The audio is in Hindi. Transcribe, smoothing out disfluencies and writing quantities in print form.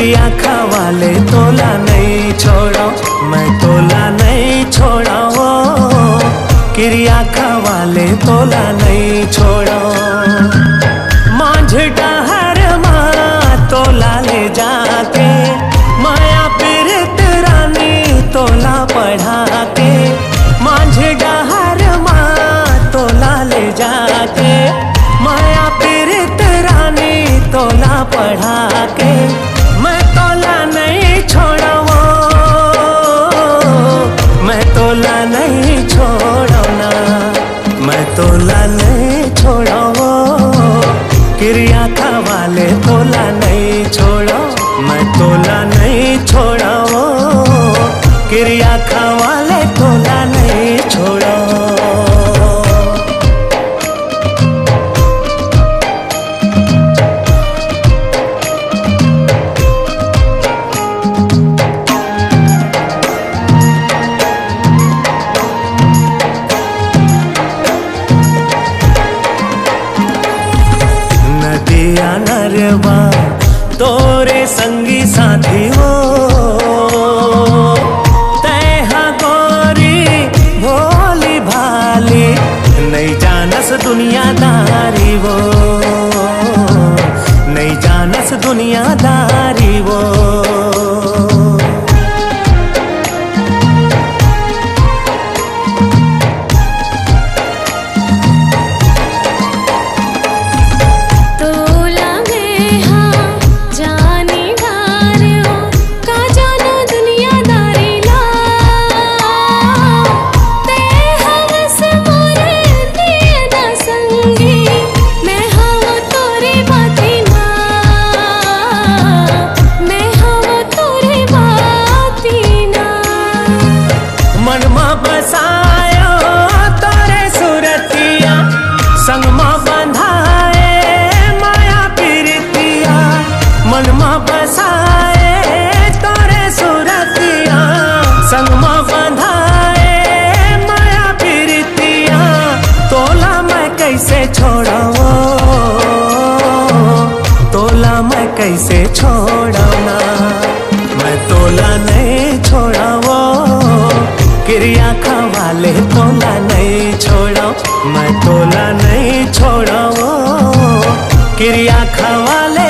क्रिया खवाले तोला नहीं छोड़ो, मैं तोला नहीं छोड़ा वो। क्रिया खवाले तोला नहीं छोड़ो। मांझ डहर माँ तोला ले जाके, माया पीरत रानी तोला पढ़ा के। मांझ डहर माँ तोला ले जाके, माया पीरत रानी तोला पढ़ा के। मैं तोला नहीं छोड़ा वो, मैं तोला नहीं छोड़ा ना, मैं तोला नहीं छोड़ा वो। क्रिया खवाले तोला नहीं छोड़ो, मैं तोला नहीं छोड़ा वो। क्रिया खवाले तोला नहीं छोड़ो। नदिया नरवा तोरे संगी साथी हो, तैहा गोरी भोली भाली नहीं जानस दुनियादारी वो, नहीं जानस दुनियादारी वो। मनमा बसायो तोरे सुरतिया, संगमा बंधाए माया पीरतिया। मनमा बसाए तोरे सुरतिया, संगमा बंधाए माया पीरतिया। तोला मैं कैसे छोड़ाऊं, तोला मैं कैसे छोड़ाऊं, मैं तोला नहीं छोड़ाऊं। क्रिया खवाले तोला नहीं छोड़ो, मैं तोला नहीं छोड़ो। क्रिया खवाले